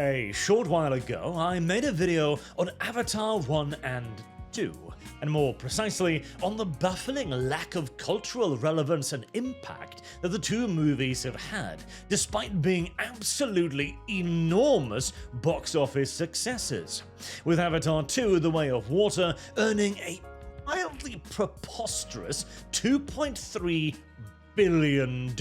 A short while ago, I made a video on Avatar 1 and 2, and more precisely, on the baffling lack of cultural relevance and impact that the two movies have had, despite being absolutely enormous box office successes, with Avatar 2 The Way of Water earning a wildly preposterous $2.3 billion.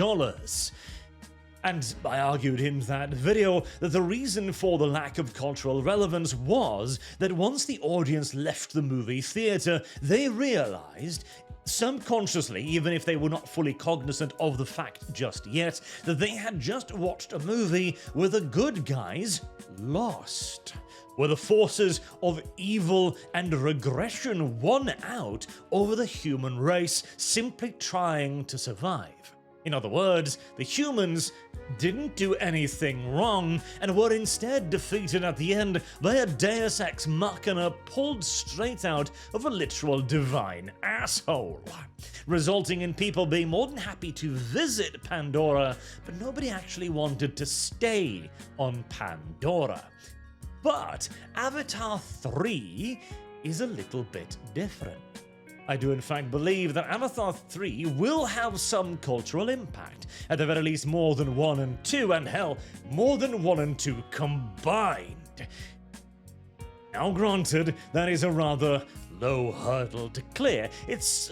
And I argued in that video that the reason for the lack of cultural relevance was that once the audience left the movie theater, they realized, subconsciously, even if they were not fully cognizant of the fact just yet, that they had just watched a movie where the good guys lost, where the forces of evil and regression won out over the human race simply trying to survive. In other words, the humans didn't do anything wrong and were instead defeated at the end by a deus ex machina pulled straight out of a literal divine asshole, resulting in people being more than happy to visit Pandora, but nobody actually wanted to stay on Pandora. But Avatar 3 is a little bit different. I do in fact believe that Avatar 3 will have some cultural impact, at the very least more than 1 and 2, and hell, more than 1 and 2 combined. Now granted, that is a rather low hurdle to clear. It's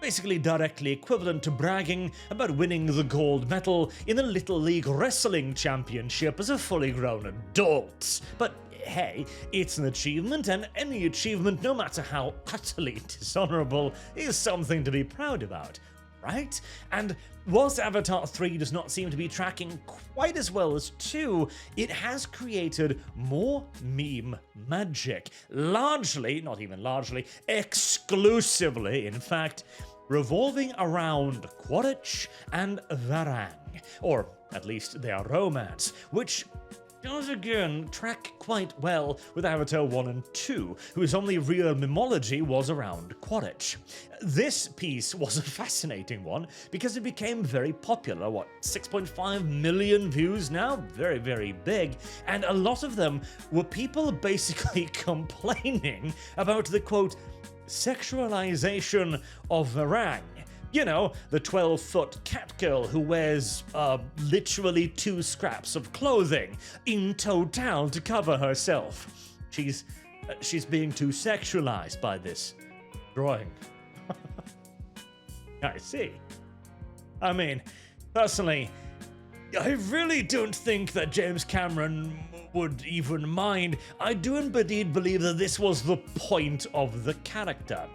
basically directly equivalent to bragging about winning the gold medal in the Little League Wrestling Championship as a fully grown adult. But hey, it's an achievement, and any achievement, no matter how utterly dishonorable, is something to be proud about, right? And whilst Avatar 3 does not seem to be tracking quite as well as 2, it has created more meme magic. Largely, not even largely, exclusively, in fact, revolving around Quaritch and Varang, or at least their romance, which does again track quite well with Avatar 1 and 2, whose only real memology was around Quaritch. This piece was a fascinating one because it became very popular, 6.5 million views now? Very, very big, and a lot of them were people basically complaining about the, quote, sexualization of Varang. You know, the 12-foot cat girl who wears, literally 2 scraps of clothing in total to cover herself. She's being too sexualized by this drawing. I see. I mean, personally, I really don't think that James Cameron would even mind. I do indeed believe that this was the point of the character,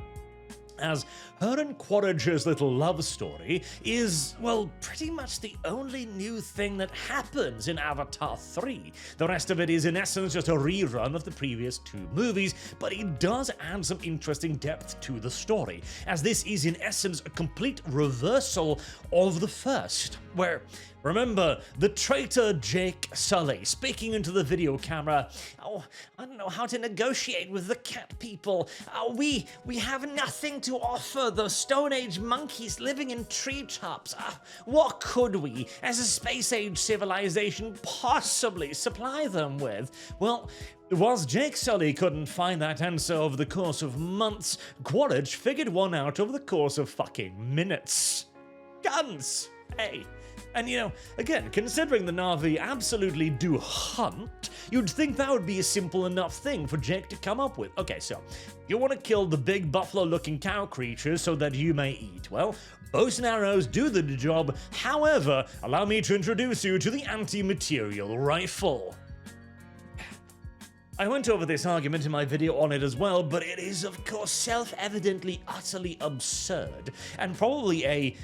as her and Quaritch's little love story is, well, pretty much the only new thing that happens in Avatar 3. The rest of it is in essence just a rerun of the previous 2 movies, but it does add some interesting depth to the story, as this is in essence a complete reversal of the first, where, remember, the traitor Jake Sully speaking into the video camera, "Oh, I don't know how to negotiate with the cat people. We have nothing to offer the Stone Age monkeys living in treetops. What could we, as a space age civilization, possibly supply them with?" Well, whilst Jake Sully couldn't find that answer over the course of months, Quaritch figured one out over the course of fucking minutes. Guns! Hey. And you know, again, considering the Na'vi absolutely do hunt, you'd think that would be a simple enough thing for Jake to come up with. Okay, so, you want to kill the big buffalo-looking cow creatures so that you may eat. Well, bows and arrows do the job. However, allow me to introduce you to the anti-material rifle. I went over this argument in my video on it as well, but it is of course self-evidently utterly absurd, and probably a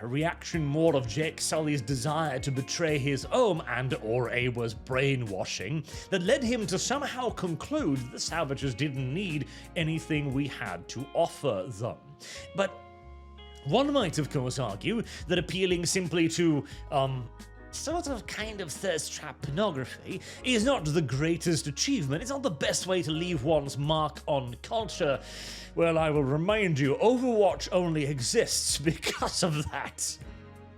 reaction more of Jake Sully's desire to betray his own and/or Awa's brainwashing that led him to somehow conclude that the Savages didn't need anything we had to offer them. But one might of course argue that appealing simply to, sort of kind of thirst trap pornography is not the greatest achievement. It's not the best way to leave one's mark on culture. Well, I will remind you, Overwatch only exists because of that.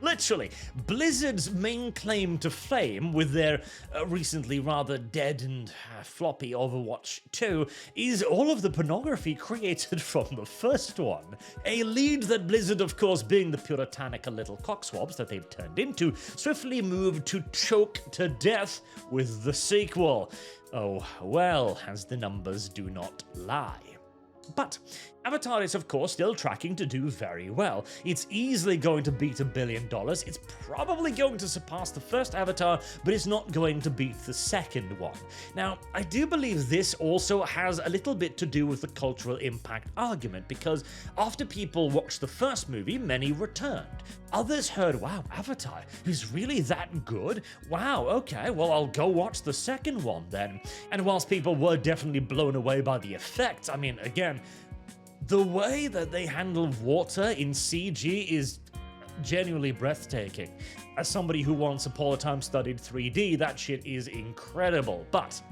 Literally, Blizzard's main claim to fame with their recently rather dead and floppy Overwatch 2 is all of the pornography created from the first one. A lead that Blizzard, of course, being the puritanical little cockswabs that they've turned into, swiftly moved to choke to death with the sequel. Oh, well, as the numbers do not lie. But Avatar is, of course, still tracking to do very well. It's easily going to beat $1 billion. It's probably going to surpass the first Avatar, but it's not going to beat the second one. Now, I do believe this also has a little bit to do with the cultural impact argument, because after people watched the first movie, many returned. Others heard, wow, Avatar is really that good? Wow, okay, well, I'll go watch the second one then. And whilst people were definitely blown away by the effects, I mean, again, the way that they handle water in CG is genuinely breathtaking. As somebody who once upon a time studied 3D, that shit is incredible. But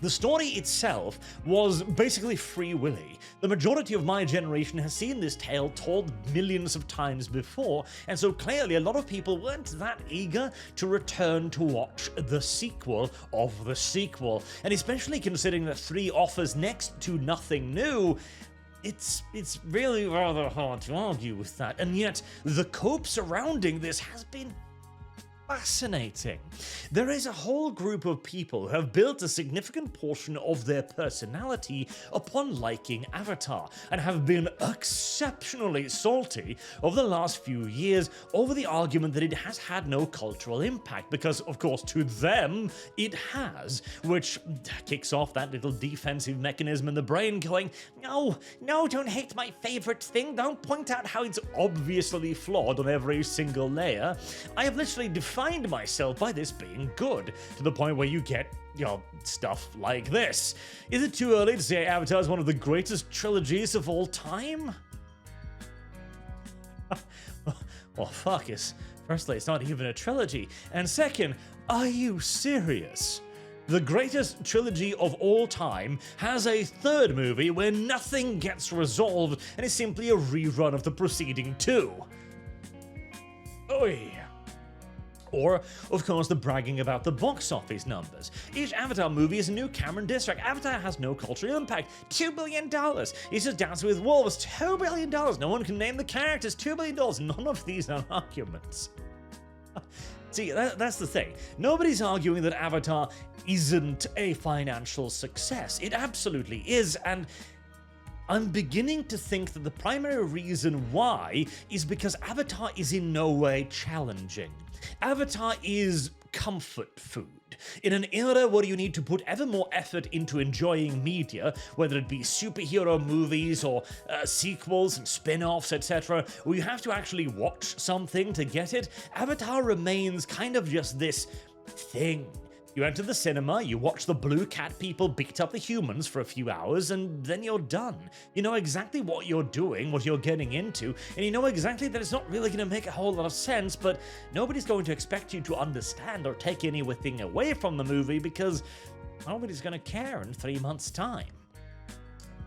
the story itself was basically Free Willy. The majority of my generation has seen this tale told millions of times before, and so clearly a lot of people weren't that eager to return to watch the sequel of the sequel. And especially considering that 3 offers next to nothing new, it's really rather hard to argue with that. And yet, the cope surrounding this has been fascinating. There is a whole group of people who have built a significant portion of their personality upon liking Avatar, and have been exceptionally salty over the last few years over the argument that it has had no cultural impact, because of course to them it has, which kicks off that little defensive mechanism in the brain going, no, don't hate my favorite thing, don't point out how it's obviously flawed on every single layer. I have literally defined myself by this being good, to the point where you get, stuff like this. Is it too early to say Avatar is one of the greatest trilogies of all time? Well, fuck, firstly, it's not even a trilogy, and second, are you serious? The greatest trilogy of all time has a third movie where nothing gets resolved and is simply a rerun of the preceding 2. Oi. Or, of course, the bragging about the box office numbers. Each Avatar movie is a new Cameron district. Avatar has no cultural impact. $2 billion. It's just Dancing with Wolves. $2 billion. No one can name the characters. $2 billion. None of these are arguments. See, that's the thing. Nobody's arguing that Avatar isn't a financial success. It absolutely is, and I'm beginning to think that the primary reason why is because Avatar is in no way challenging. Avatar is comfort food. In an era where you need to put ever more effort into enjoying media, whether it be superhero movies or sequels and spin-offs, etc., where you have to actually watch something to get it, Avatar remains kind of just this thing. You enter the cinema, you watch the blue cat people beat up the humans for a few hours, and then you're done. You know exactly what you're doing, what you're getting into, and you know exactly that it's not really going to make a whole lot of sense, but nobody's going to expect you to understand or take anything away from the movie, because nobody's going to care in 3 months' time.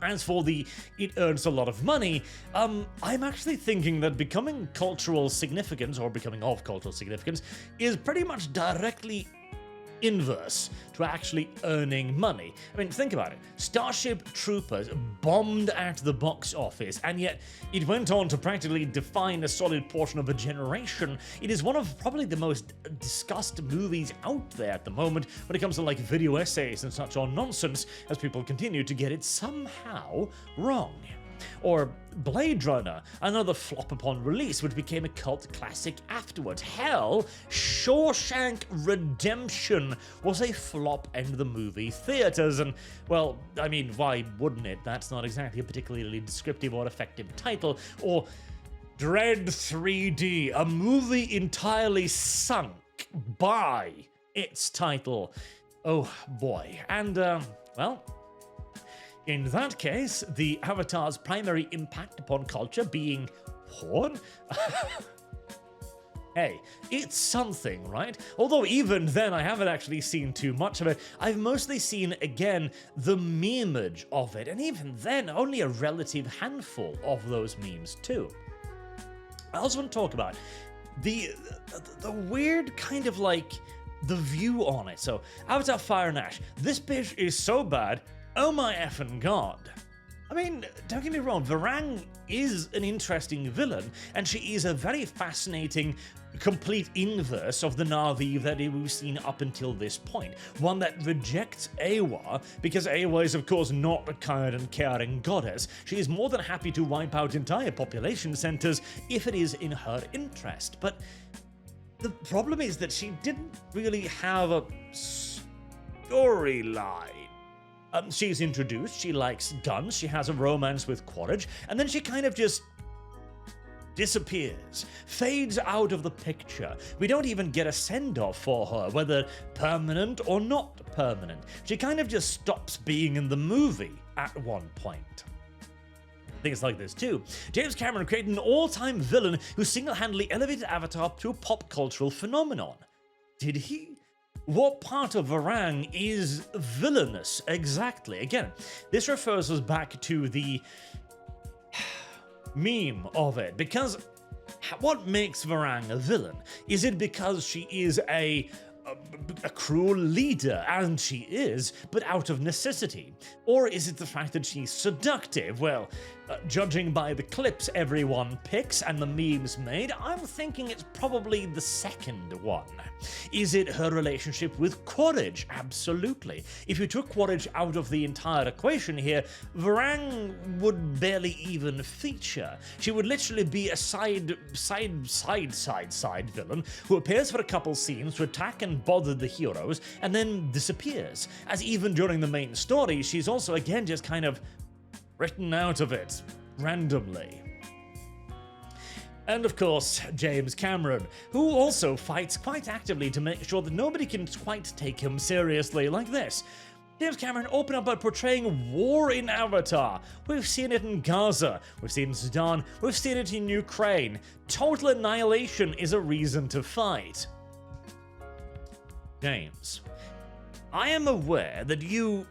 As for the it earns a lot of money, I'm actually thinking that becoming cultural significance, or becoming of cultural significance, is pretty much directly inverse to actually earning money. I mean, think about it. Starship Troopers bombed at the box office, and yet it went on to practically define a solid portion of a generation. It is one of probably the most discussed movies out there at the moment when it comes to like video essays and such on nonsense, as people continue to get it somehow wrong. Or Blade Runner, another flop upon release, which became a cult classic afterwards. Hell, Shawshank Redemption was a flop in the movie theaters, and, well, I mean, why wouldn't it? That's not exactly a particularly descriptive or effective title. Or Dread 3D, a movie entirely sunk by its title. Oh boy. And, well, in that case, the Avatar's primary impact upon culture being porn? Hey, it's something, right? Although even then, I haven't actually seen too much of it. I've mostly seen, again, the memeage of it, and even then, only a relative handful of those memes too. I also want to talk about the weird kind of like the view on it. So Avatar Fire and Ash, this bitch is so bad, oh my effing god. I mean, don't get me wrong, Varang is an interesting villain, and she is a very fascinating, complete inverse of the Na'vi that we've seen up until this point. One that rejects Awa, because Awa is of course not a kind and caring goddess. She is more than happy to wipe out entire population centers if it is in her interest. But the problem is that she didn't really have a storyline. She's introduced, she likes guns, she has a romance with Quaritch, and then she kind of just disappears, fades out of the picture. We don't even get a send-off for her, whether permanent or not permanent. She kind of just stops being in the movie at one point. Things like this too. James Cameron created an all-time villain who single-handedly elevated Avatar to a pop cultural phenomenon. Did he? What part of Varang is villainous exactly? Again, this refers us back to the meme of it, because what makes Varang a villain? Is it because she is a cruel leader, and she is, but out of necessity? Or is it the fact that she's seductive? Well, judging by the clips everyone picks and the memes made, I'm thinking it's probably the second one. Is it her relationship with Quaritch? Absolutely. If you took Quaritch out of the entire equation here, Varang would barely even feature. She would literally be a side villain who appears for a couple scenes to attack and bother the heroes, and then disappears. As even during the main story, she's also again just kind of written out of it randomly. And of course, James Cameron, who also fights quite actively to make sure that nobody can quite take him seriously like this. James Cameron opened up by portraying war in Avatar. We've seen it in Gaza, we've seen it in Sudan, we've seen it in Ukraine. Total annihilation is a reason to fight. James, I am aware that you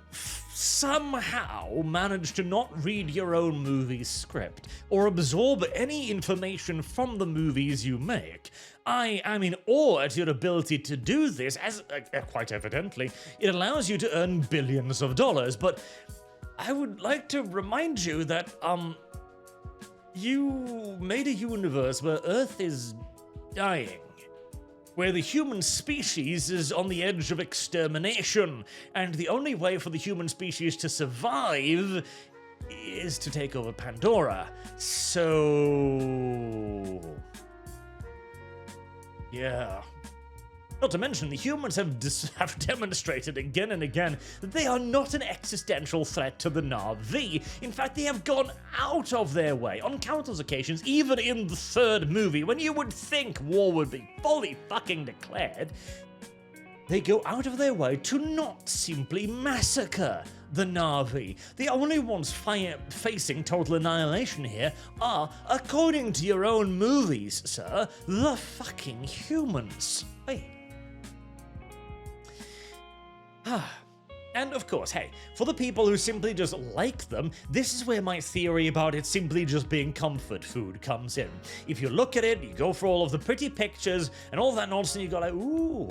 somehow managed to not read your own movie's script or absorb any information from the movies you make. I am in awe at your ability to do this, as quite evidently it allows you to earn billions of dollars, but I would like to remind you that you made a universe where Earth is dying, where the human species is on the edge of extermination, and the only way for the human species to survive is to take over Pandora. So yeah. Not to mention, the humans have demonstrated again and again that they are not an existential threat to the Na'vi. In fact, they have gone out of their way on countless occasions, even in the third movie, when you would think war would be fully fucking declared. They go out of their way to not simply massacre the Na'vi. The only ones facing total annihilation here are, according to your own movies, sir, the fucking humans. Hey. And of course, hey, for the people who simply just like them, this is where my theory about it simply just being comfort food comes in. If you look at it, you go for all of the pretty pictures and all that nonsense, you go like, ooh,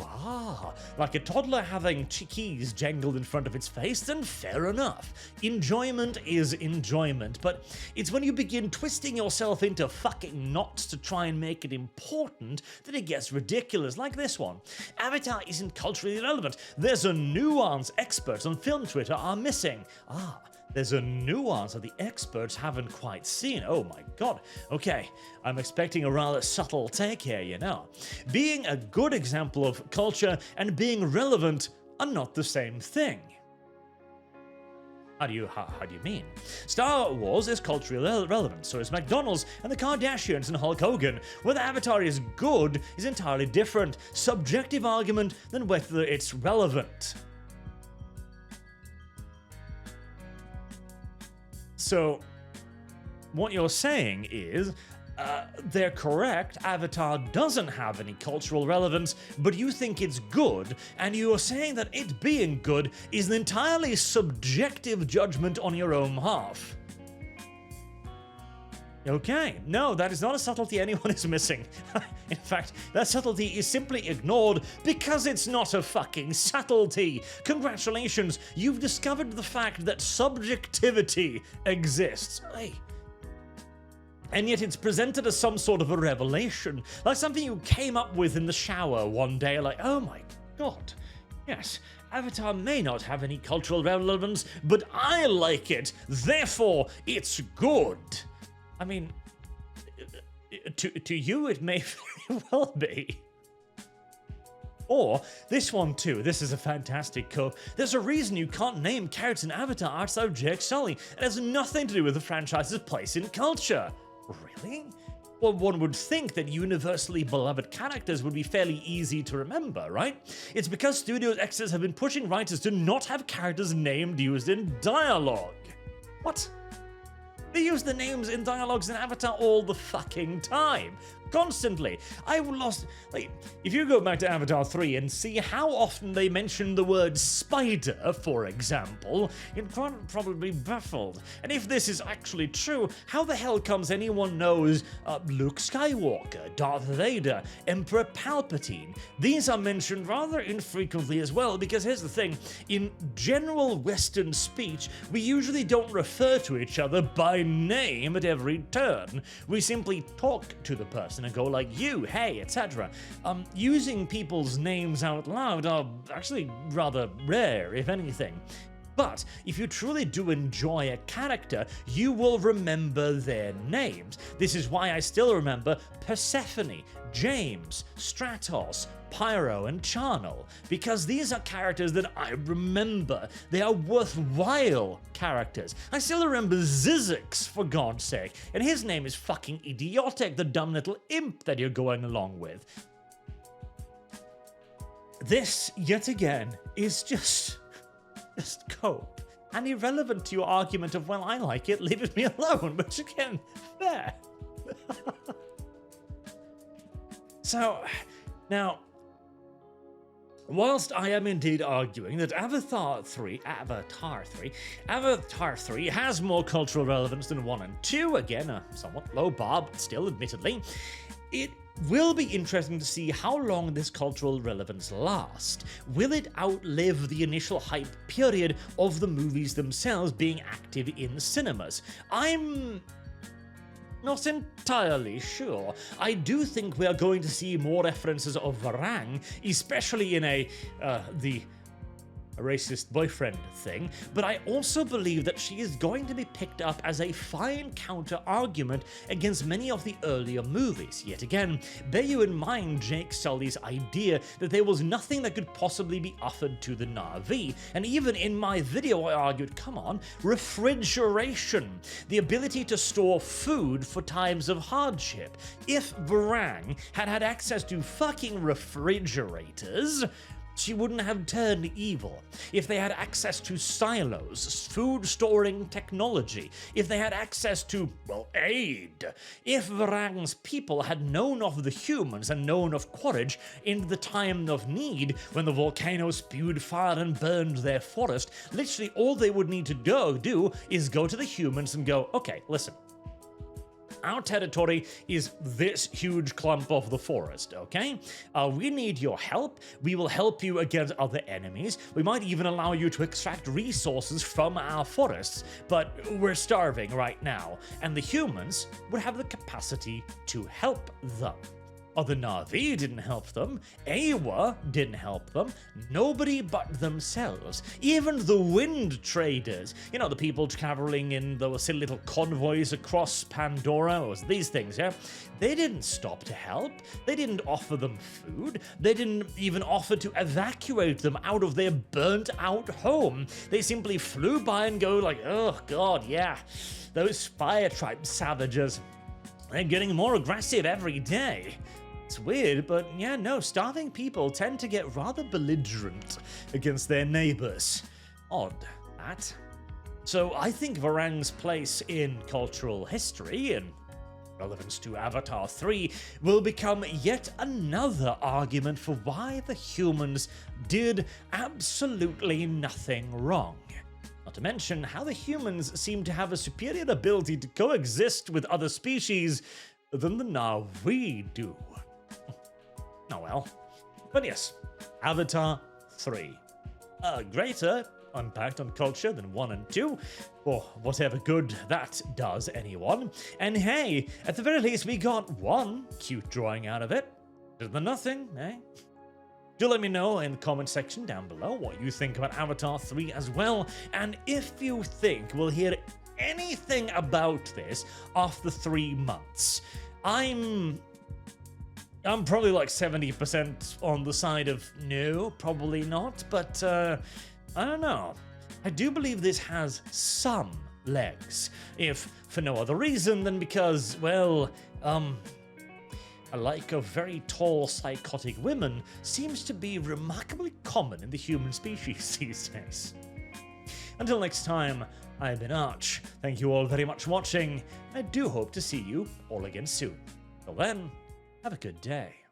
like a toddler having keys jangled in front of its face, then fair enough. Enjoyment is enjoyment, but it's when you begin twisting yourself into fucking knots to try and make it important that it gets ridiculous, like this one. Avatar isn't culturally relevant. There's a nuance experts on film Twitter are missing. There's a nuance that the experts haven't quite seen. Oh my god. Okay, I'm expecting a rather subtle take here, you know. Being a good example of culture and being relevant are not the same thing. How do you mean? Star Wars is culturally relevant, so is McDonald's and the Kardashians and Hulk Hogan. Whether Avatar is good is entirely different. Subjective argument than whether it's relevant. So, what you're saying is, they're correct, Avatar doesn't have any cultural relevance, but you think it's good, and you're saying that it being good is an entirely subjective judgment on your own half. Okay, no, that is not a subtlety anyone is missing. In fact, that subtlety is simply ignored because it's not a fucking subtlety. Congratulations, you've discovered the fact that subjectivity exists. Hey. And yet it's presented as some sort of a revelation, like something you came up with in the shower one day, like, oh my god, yes, Avatar may not have any cultural relevance, but I like it, therefore it's good. I mean, to you it may very well be. Or, this one too, this is a fantastic quote. There's a reason you can't name characters in Avatar outside Jake Sully. It has nothing to do with the franchise's place in culture. Really? Well, one would think that universally beloved characters would be fairly easy to remember, right? It's because Studio X's have been pushing writers to not have characters named used in dialogue. What? They use the names in dialogues in Avatar all the fucking time. Constantly. I've lost... Like, if you go back to Avatar 3 and see how often they mention the word spider, for example, you'd probably be baffled. And if this is actually true, how the hell comes anyone knows Luke Skywalker, Darth Vader, Emperor Palpatine? These are mentioned rather infrequently as well, because here's the thing, in general Western speech, we usually don't refer to each other by name at every turn. We simply talk to the person and go like you, hey, etc. Using people's names out loud are actually rather rare, if anything. But if you truly do enjoy a character, you will remember their names. This is why I still remember Persephone, James, Stratos, Pyro, and Charnel, because these are characters that I remember. They are worthwhile characters. I still remember Zizix, for God's sake, and his name is fucking idiotic, the dumb little imp that you're going along with. This, yet again, is just cope and irrelevant to your argument of, well, I like it, leave it me alone, which again, fair. So, now, whilst I am indeed arguing that Avatar 3 has more cultural relevance than 1 and 2, again, a somewhat low bar, but still, admittedly, it will be interesting to see how long this cultural relevance lasts. Will it outlive the initial hype period of the movies themselves being active in cinemas? I'm not entirely sure. I do think we are going to see more references of Varang, especially in the racist boyfriend thing, but I also believe that she is going to be picked up as a fine counter-argument against many of the earlier movies. Yet again, bear you in mind Jake Sully's idea that there was nothing that could possibly be offered to the Na'vi, and even in my video I argued, come on, refrigeration, the ability to store food for times of hardship. If Varang had had access to fucking refrigerators, she wouldn't have turned evil. If they had access to silos, food storing technology, if they had access to, well, aid, if Varang's people had known of the humans and known of Quaritch in the time of need, when the volcano spewed fire and burned their forest, literally all they would need to do is go to the humans and go, okay, listen, our territory is this huge clump of the forest, okay? We need your help. We will help you against other enemies. We might even allow you to extract resources from our forests, but we're starving right now, and the humans would have the capacity to help them. The Na'vi didn't help them, Awa didn't help them, nobody but themselves. Even the wind traders, you know, the people traveling in those silly little convoys across Pandora, or these things, yeah? They didn't stop to help, they didn't offer them food, they didn't even offer to evacuate them out of their burnt out home. They simply flew by and go like, oh god, yeah, those fire tribe savages, they're getting more aggressive every day. It's weird, but yeah, no, starving people tend to get rather belligerent against their neighbors. Odd, that. So I think Varang's place in cultural history and relevance to Avatar 3 will become yet another argument for why the humans did absolutely nothing wrong. Not to mention how the humans seem to have a superior ability to coexist with other species than the Navi do. Oh well. But yes, Avatar 3. A greater impact on culture than 1 and 2, or whatever good that does anyone. And hey, at the very least we got one cute drawing out of it. Better than nothing, eh? Do let me know in the comment section down below what you think about Avatar 3 as well, and if you think we'll hear anything about this after 3 months. I'm probably like 70% on the side of no, probably not, but I don't know. I do believe this has some legs, if for no other reason than because, well, a like of very tall psychotic women seems to be remarkably common in the human species these days. Until next time, I've been Arch. Thank you all very much for watching. I do hope to see you all again soon. Till then, have a good day.